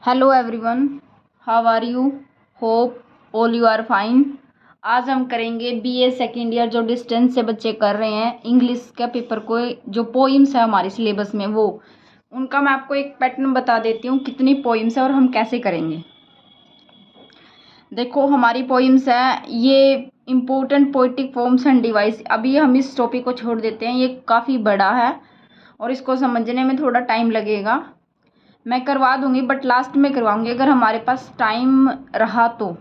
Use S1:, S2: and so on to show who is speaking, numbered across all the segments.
S1: Hello everyone, how are you? Hope all you are fine. आज हम करेंगे BA second year जो distance से बच्चे कर रहे हैं इंग्लिश का पेपर को, जो पोइम्स है हमारे सिलेबस में वो उनका मैं आपको एक पैटर्न बता देती हूँ कितनी पोइम्स है और हम कैसे करेंगे। देखो हमारी पोइम्स है ये important poetic forms and device. अभी हम इस टॉपिक को छोड़ देते हैं, ये काफ़ी बड़ा है और इसको समझने में थोड़ा टाइम लगेगा। मैं करवा दूंगी बट लास्ट में करवाऊंगी अगर हमारे पास टाइम रहा तो।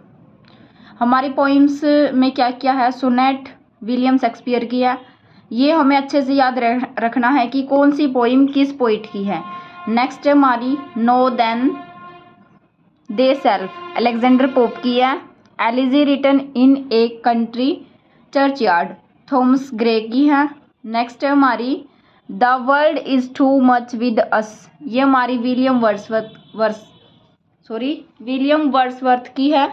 S1: हमारी पोइम्स में क्या क्या है, सोनेट विलियम शेक्सपियर की है, ये हमें अच्छे से याद रखना है कि कौन सी पोइम किस पोइट की है। नेक्स्ट है हमारी know then thyself, Alexander Pope की है। Elegy written in a country churchyard, Thomas Gray की है। नेक्स्ट है हमारी the world is too much with us, ये हमारी विलियम वर्ड्सवर्थ की है।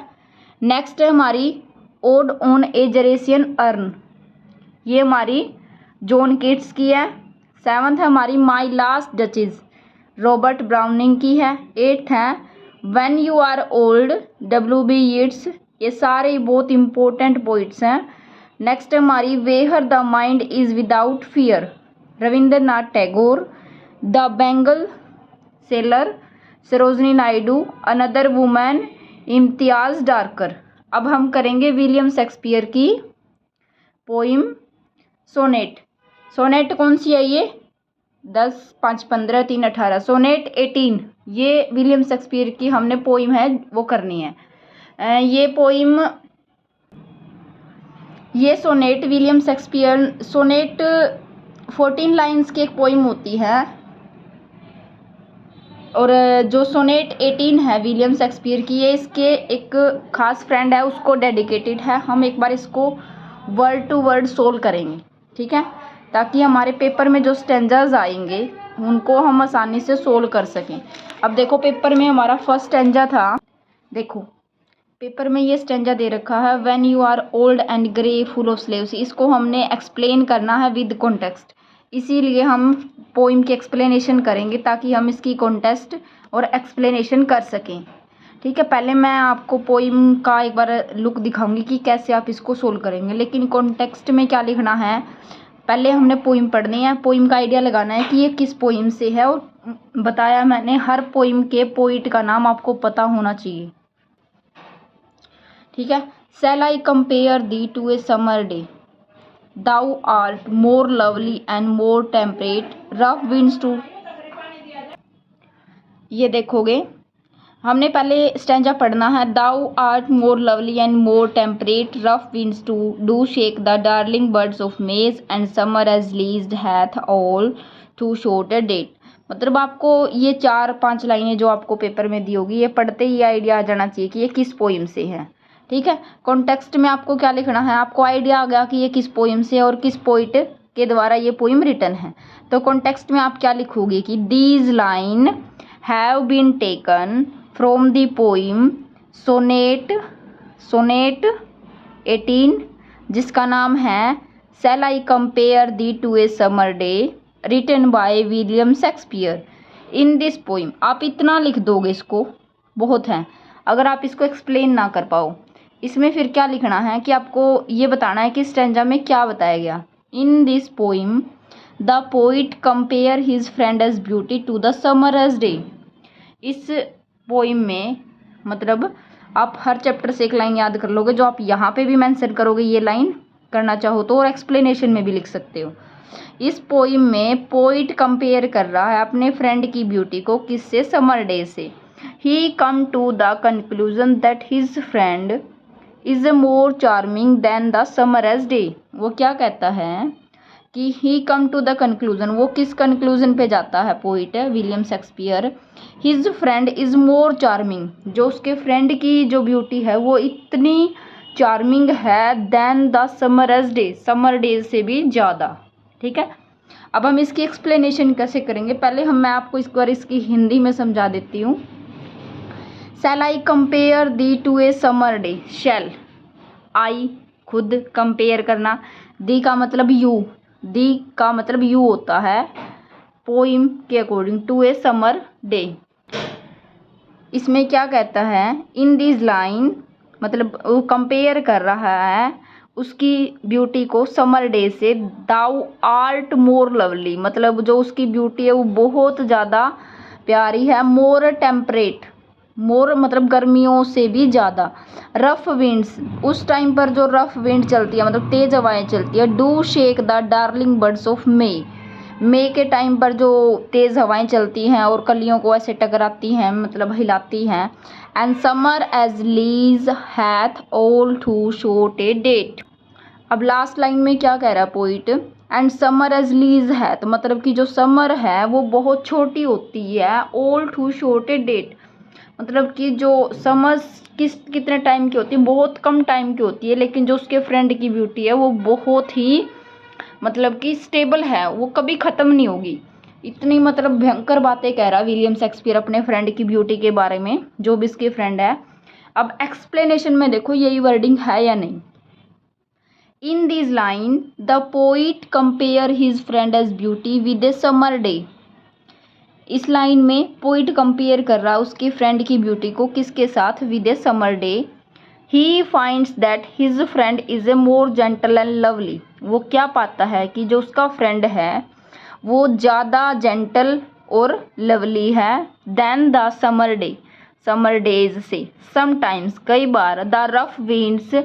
S1: नेक्स्ट है हमारी ode on a Grecian urn, ये हमारी जॉन कीट्स की है। सेवन्थ है हमारी my last duchess, Robert Browning की है। एट्थ है when you are old, W.B. Yeats, ये सारे बहुत इंपॉर्टेंट पोइट्स हैं। नेक्स्ट है हमारी where the mind is without fear, Rabindranath Tagore. The bangle seller, Sarojini Naidu. Another women, Imtiaz Dharker. अब हम करेंगे विलियम शेक्सपियर की पोइम सोनेट। सोनेट कौन सी है ये? 10, 5, 15, 3, 18। सोनेट 18 ये विलियम शेक्सपियर की हमने पोइम है वो करनी है। ये sonnet William Shakespeare, sonnet 14 lines की एक पोइम होती है और जो सोनेट 18 है विलियम शेक्सपियर की, ये इसके एक खास फ्रेंड है उसको डेडिकेटेड है। हम एक बार इसको वर्ड टू वर्ड सोल्व करेंगे, ठीक है, ताकि हमारे पेपर में जो स्टेंजाज आएंगे उनको हम आसानी से सोल्व कर सकें। अब देखो पेपर में हमारा फर्स्ट स्टेंजा था, देखो पेपर में ये स्टेंजा दे रखा है when you are old and grey full of slaves, इसको हमने एक्सप्लेन करना है विद कॉन्टेक्स्ट, इसीलिए हम पोइम की एक्सप्लेनेशन करेंगे ताकि हम इसकी कॉन्टेक्स्ट और एक्सप्लेनेशन कर सकें। ठीक है, पहले मैं आपको पोइम का एक बार लुक दिखाऊंगी कि कैसे आप इसको सोल्व करेंगे, लेकिन कॉन्टेक्स्ट में क्या लिखना है पहले हमने पोइम पढ़नी है, पोइम का आइडिया लगाना है कि ये किस पोइम से है, और बताया मैंने हर पोइम के पोइट का नाम आपको पता होना चाहिए। ठीक है, shall I compare thee to a summer day, Thou art more lovely and more temperate, rough winds to, ये देखोगे हमने पहले स्टैंजा पढ़ना है। Thou art more lovely and more temperate, rough winds to do shake the darling birds of May, and summer as least hath all too short a date। मतलब आपको ये 4-5 लाइनें जो आपको पेपर में दी होगी ये पढ़ते ही आइडिया आ जाना चाहिए कि ये किस पोइम से है। ठीक है, कॉन्टेक्स्ट में आपको क्या लिखना है, आपको आइडिया आ गया कि ये किस पोइम से और किस पोइट के द्वारा ये पोइम रिटन है, तो कॉन्टेक्स्ट में आप क्या लिखोगे कि these line have been taken from the poem sonnet 18 जिसका नाम है shall I compare thee to a summer day, written by William Shakespeare. In this poem, आप इतना लिख दोगे इसको बहुत है। अगर आप इसको एक्सप्लेन ना कर पाओ, इसमें फिर क्या लिखना है कि आपको ये बताना है कि स्टैंजा में क्या बताया गया। In this poem the poet compare his friend as beauty to the summer as day. इस पोइम में मतलब आप हर चैप्टर से एक लाइन याद कर लोगे, जो आप यहाँ पे भी मेंशन करोगे ये लाइन करना चाहो तो, और एक्सप्लेनेशन में भी लिख सकते हो। इस पोइम में पोइट कंपेयर कर रहा है अपने फ्रेंड की ब्यूटी को किससे, समर डे से। He come to the conclusion that his friend is more charming than the summer as day. वो क्या कहता है कि he come to the conclusion, वो किस कंक्लूजन पे जाता है poet William Shakespeare, his friend is more charming, जो उसके फ्रेंड की जो ब्यूटी है वो इतनी चार्मिंग है then the summer as day, summer days से भी ज़्यादा। ठीक है, अब हम इसकी एक्सप्लेनेशन कैसे करेंगे, पहले मैं आपको इस बार इसकी हिंदी में समझा देती हूँ। Shall I compare thee to a summer day, shall I खुद, कंपेयर करना, दी का मतलब यू, दी का मतलब यू होता है पोइम के according, to a summer day, इसमें क्या कहता है, इन दिस लाइन, मतलब वो कंपेयर कर रहा है उसकी ब्यूटी को समर डे से। दाउ आर्ट मोर लवली, मतलब जो उसकी ब्यूटी है वो बहुत ज़्यादा प्यारी है। मोर टेम्परेट, मोर मतलब गर्मियों से भी ज़्यादा। रफ विंड्स, उस टाइम पर जो रफ विंड चलती है मतलब तेज हवाएं चलती है। Do shake the darling birds of May के टाइम पर जो तेज़ हवाएं चलती हैं और कलियों को ऐसे टकराती हैं, मतलब हिलाती हैं। And summer's lease hath all too short a date. अब लास्ट लाइन में क्या कह रहा है poet, and summer's lease है, तो मतलब कि जो समर है वो बहुत छोटी होती है। All too short a date, मतलब कि जो समर कितने टाइम की होती है, बहुत कम टाइम की होती है। लेकिन जो उसके फ्रेंड की ब्यूटी है वो बहुत ही मतलब कि स्टेबल है, वो कभी ख़त्म नहीं होगी। इतनी मतलब भयंकर बातें कह रहा विलियम शेक्सपियर अपने फ्रेंड की ब्यूटी के बारे में, जो भी इसके फ्रेंड है। अब एक्सप्लेनेशन में देखो यही वर्डिंग है या नहीं। In this line the poet compare his friend as beauty with a summer day. इस लाइन में पोइट कंपेयर कर रहा है उसकी फ्रेंड की ब्यूटी को किसके साथ, with a summer day. He finds that his friend is a more gentle and lovely. वो क्या पाता है कि जो उसका फ्रेंड है वो ज़्यादा जेंटल और लवली है then the summer day, summer days से। समटाइम्स, कई बार, the rough winds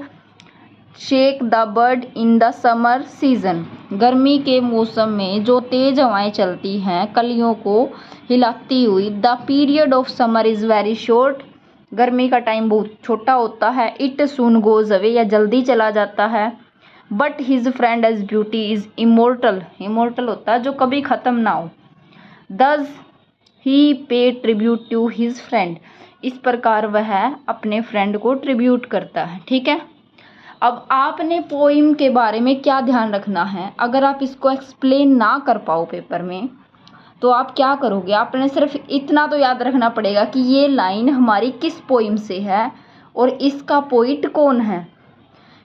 S1: shake the bird in the summer season. गर्मी के मौसम में जो तेज हवाएं चलती हैं कलियों को हिलाती हुई। The period of summer is very short. गर्मी का टाइम बहुत छोटा होता है। इट सून गोज अवे, या जल्दी चला जाता है। But his friend as beauty is immortal, immortal होता है जो कभी ख़त्म ना हो। दस ही पे ट्रिब्यूट टू हिज फ्रेंड, इस प्रकार वह अपने फ्रेंड को ट्रिब्यूट करता है। ठीक है, अब आपने पोइम के बारे में क्या ध्यान रखना है, अगर आप इसको एक्सप्लेन ना कर पाओ पेपर में तो आप क्या करोगे, आपने सिर्फ इतना तो याद रखना पड़ेगा कि ये लाइन हमारी किस पोइम से है और इसका पोइट कौन है।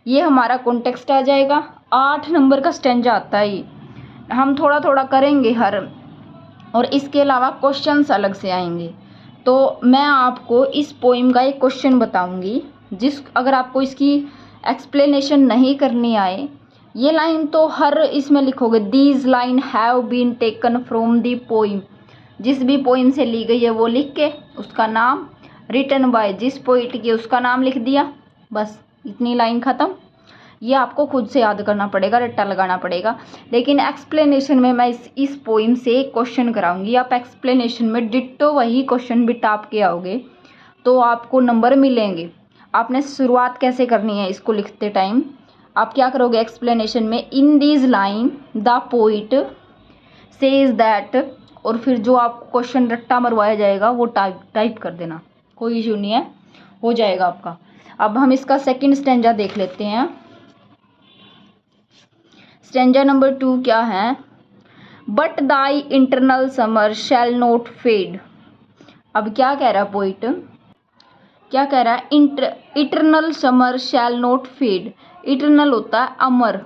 S1: ये हमारा कॉन्टेक्स्ट आ जाएगा। 8 नंबर का स्टेंजा आता है, हम थोड़ा थोड़ा करेंगे हर, और इसके अलावा क्वेश्चंस अलग से आएंगे। तो मैं आपको इस पोइम का एक क्वेश्चन बताऊंगी, अगर आपको इसकी एक्सप्लेनेशन नहीं करनी आए, ये लाइन तो हर इसमें लिखोगे। These line have been taken from the poem, जिस भी पोइम से ली गई है वो लिख के उसका नाम, रिटन बाय जिस पोइट की उसका नाम लिख दिया, बस इतनी लाइन ख़त्म। ये आपको खुद से याद करना पड़ेगा, रट्टा लगाना पड़ेगा। लेकिन एक्सप्लेनेशन में मैं इस पोइम से एक क्वेश्चन कराऊंगी, आप एक्सप्लेनेशन में डिट्टो वही क्वेश्चन भी टाप के आओगे तो आपको नंबर मिलेंगे। आपने शुरुआत कैसे करनी है इसको लिखते टाइम, आप क्या करोगे एक्सप्लेनेशन में, in these line the poet says that, और फिर जो आपको क्वेश्चन रट्टा मरवाया जाएगा वो टाइप कर देना, कोई इशू नहीं है, हो जाएगा आपका। अब हम इसका सेकंड स्टेंजा देख लेते हैं। स्टेंजा नंबर 2 क्या है, but thy eternal summer shall not fade. अब क्या कह रहा है पोइट, क्या कह रहा है, eternal summer shall not fade. Eternal होता है अमर।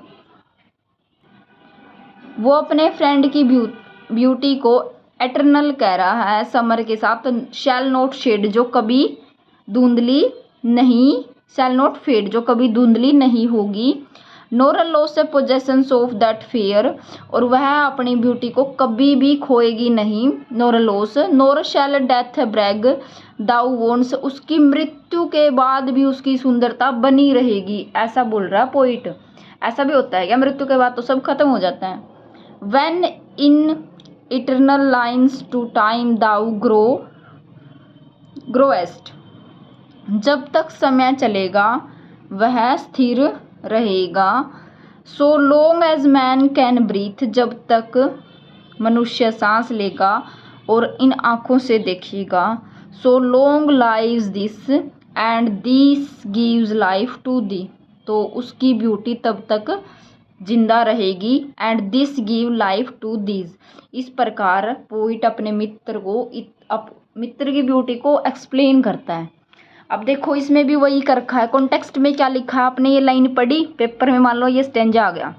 S1: वो अपने फ्रेंड की ब्यूटी को एटर्नल कह रहा है समर के साथ। शैल नॉट शेड, जो कभी धुंधली नहीं, शैल नॉट फेड जो कभी धुंधली नहीं होगी। Nor lose a possessions of that fair, और वह अपनी ब्यूटी को कभी भी खोएगी नहीं। Nor lose, nor shall death brag thou वोन्स, उसकी मृत्यु के बाद भी उसकी सुंदरता बनी रहेगी, ऐसा बोल रहा है पोइट। ऐसा भी होता है क्या, मृत्यु के बाद तो सब खत्म हो जाता है। When in eternal lines to time thou growest, जब तक समय चलेगा वह स्थिर रहेगा। So long as man can breathe, जब तक मनुष्य सांस लेगा और इन आँखों से देखेगा। So long lives this and this gives life to thee, तो उसकी ब्यूटी तब तक जिंदा रहेगी। And this give life to this, इस प्रकार पोइट अपने मित्र की ब्यूटी को एक्सप्लेन करता है। अब देखो इसमें भी वही कर रखा है, कॉन्टेक्स्ट में क्या लिखा है, आपने ये लाइन पढ़ी पेपर में, मान लो ये स्टेंजा आ गया,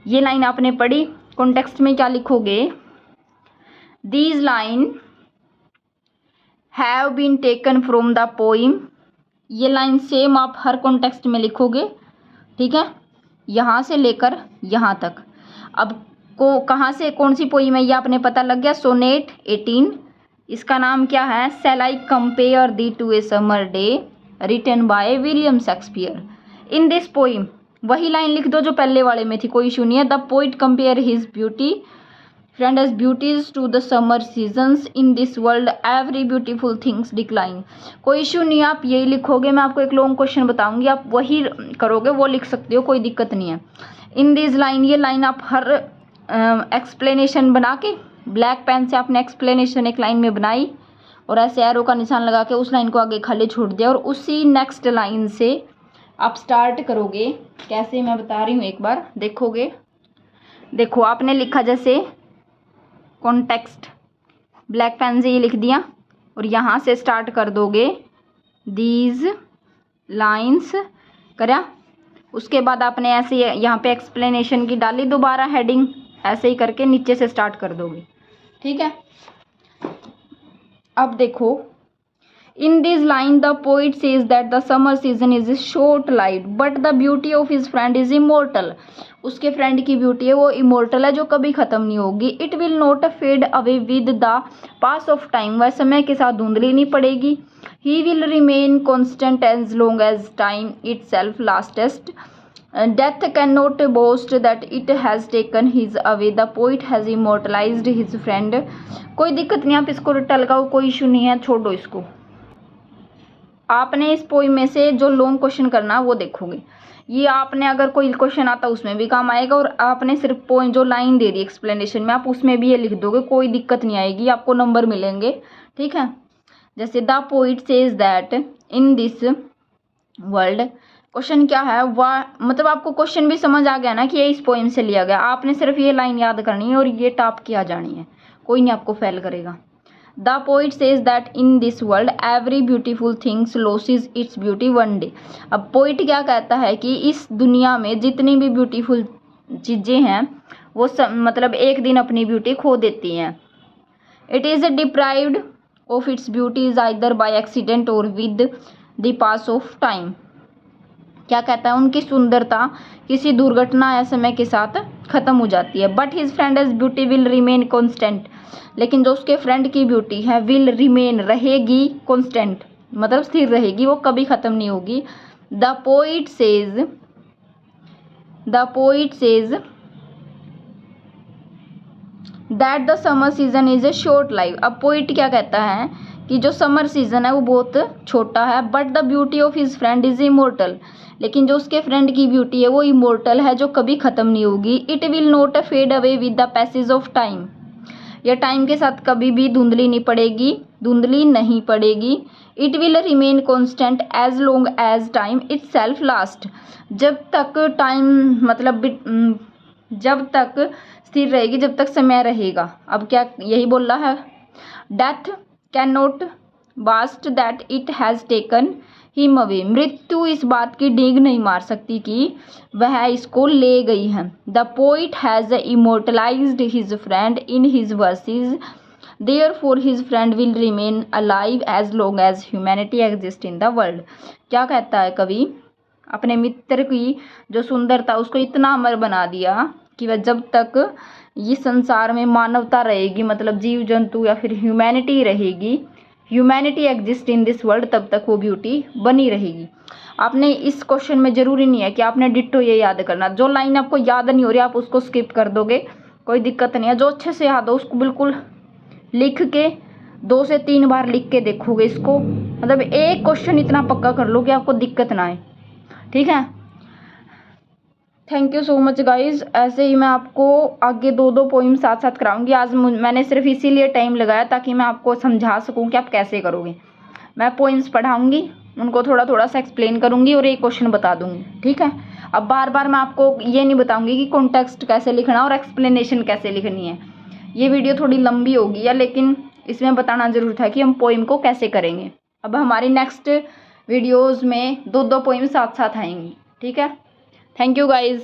S1: ये लाइन आपने पढ़ी, कॉन्टेक्स्ट में क्या लिखोगे, these line have been taken from the poem. ये लाइन सेम आप हर कॉन्टेक्स्ट में लिखोगे, ठीक है, यहाँ से लेकर यहाँ तक। अब को कहाँ से कौन सी पोइम है ये आपने पता लग गया। सोनेट 18, इसका नाम क्या है, shall I compare thee to a summer day, written by William Shakespeare. In this poem, वही लाइन लिख दो जो पहले वाले में थी, कोई इशू नहीं है। The poet compare his beauty friend's beauties to the summer seasons, in this world every beautiful things decline. कोई इशू नहीं है, आप यही लिखोगे। मैं आपको एक लॉन्ग क्वेश्चन बताऊंगी, आप वही करोगे, वो लिख सकते हो, कोई दिक्कत नहीं है। इन दिस लाइन, ये लाइन आप हर एक्सप्लेनेशन बना के ब्लैक पेन से आपने एक्सप्लेनेशन एक लाइन में बनाई और ऐसे एरो का निशान लगा के उस लाइन को आगे खाली छोड़ दिया और उसी नेक्स्ट लाइन से आप स्टार्ट करोगे। कैसे मैं बता रही हूँ, एक बार देखोगे। देखो आपने लिखा जैसे कॉन्टेक्स्ट, ब्लैक पेन से ये लिख दिया और यहाँ से स्टार्ट कर दोगे दीज लाइन्स करा। उसके बाद आपने ऐसे यहाँ पे एक्सप्लेनेशन की डाली दोबारा हेडिंग, ऐसे ही करके नीचे से स्टार्ट कर दोगे, ठीक है। अब देखो, in this line the poet says that the summer season is short lived but the beauty of his friend is immortal. उसके फ्रेंड की ब्यूटी है वो इमोर्टल है, जो कभी खत्म नहीं होगी। It will not fade away with the pass of time, वह समय के साथ धुंधली नहीं पड़ेगी। He will remain constant as long as time itself lasts. Death cannot boast that it has taken his away. The poet has immortalized his friend. कोई दिक्कत नहीं, आप इसको टलकाओ, कोई इशू नहीं है, छोड़ो इसको। आपने इस पोइम में से जो लॉन्ग क्वेश्चन करना वो देखोगे। ये आपने अगर कोई क्वेश्चन आता उसमें भी काम आएगा और आपने सिर्फ पोइम जो लाइन दे दी एक्सप्लेनेशन में आप उसमें भी ये लिख दोगे, कोई दिक्कत नहीं आएगी, आपको नंबर मिलेंगे, ठीक है। जैसे the poet says that in this world, question क्या है वाह, मतलब आपको क्वेश्चन भी समझ आ गया ना कि ये इस पोइम से लिया गया। आपने सिर्फ ये लाइन याद करनी है और ये टॉप की आ जानी है, कोई नहीं आपको फेल करेगा। The poet says that in this world every beautiful things losses its beauty one day. अब पोइट क्या कहता है कि इस दुनिया में जितनी भी ब्यूटीफुल चीज़ें हैं वो मतलब एक दिन अपनी ब्यूटी खो देती हैं। It is deprived of its beauties either by accident और with the pass of time. क्या कहता है, उनकी सुंदरता किसी दुर्घटना या समय के साथ खत्म हो जाती है। But his friend as beauty will remain constant, लेकिन जो उसके फ्रेंड की ब्यूटी है विल रिमेन, रहेगी, कॉन्स्टेंट मतलब स्थिर रहेगी, वो कभी खत्म नहीं होगी। The poet says that the summer season is a short life. अब पोइट क्या कहता है कि जो समर सीजन है वो बहुत छोटा है। But the beauty of his friend is immortal, लेकिन जो उसके फ्रेंड की ब्यूटी है वो इमोर्टल है, जो कभी ख़त्म नहीं होगी। It will not fade away with the passage of time, यह टाइम के साथ कभी भी धुंधली नहीं पड़ेगी। It will remain constant as long as time itself last, जब तक टाइम मतलब जब तक स्थिर रहेगी, जब तक समय रहेगा। अब क्या यही बोल रहा है, death can not bast that it has taken him away. मृत्यु इस बात की डींग नहीं मार सकती कि वह इसको ले गई है। The poet has immortalised his friend in his verses, therefore his friend will remain alive as long as humanity exist in the world. क्या कहता है कवि, अपने मित्र की जो सुंदरता उसको इतना अमर बना दिया कि वह जब तक ये संसार में मानवता रहेगी, मतलब जीव जंतु या फिर ह्यूमैनिटी रहेगी, humanity exist in this world, तब तक वो ब्यूटी बनी रहेगी। आपने इस क्वेश्चन में ज़रूरी नहीं है कि आपने डिट्टो ये याद करना, जो लाइन आपको याद नहीं हो रही आप उसको स्किप कर दोगे, कोई दिक्कत नहीं है। जो अच्छे से याद हो उसको बिल्कुल लिख के 2 से 3 बार लिख के देखोगे इसको, मतलब एक क्वेश्चन इतना पक्का कर लो कि आपको दिक्कत ना आए, ठीक है। Thank you so much guys. ऐसे ही मैं आपको आगे 2-2 पोइम साथ साथ कराऊंगी। आज मैंने सिर्फ इसीलिए टाइम लगाया ताकि मैं आपको समझा सकूं कि आप कैसे करोगे। मैं पोइम्स पढ़ाऊंगी, उनको थोड़ा थोड़ा सा एक्सप्लेन करूंगी और एक क्वेश्चन बता दूंगी, ठीक है। अब बार बार मैं आपको ये नहीं बताऊंगी कि कॉन्टेक्स्ट कैसे लिखना और एक्सप्लेनेशन कैसे लिखनी है। ये वीडियो थोड़ी लंबी होगी या, लेकिन इसमें बताना ज़रूर था कि हम पोइम को कैसे करेंगे। अब हमारी नेक्स्ट वीडियोज़ में 2-2 पोइम साथ साथ आएंगी, ठीक है। Thank you guys.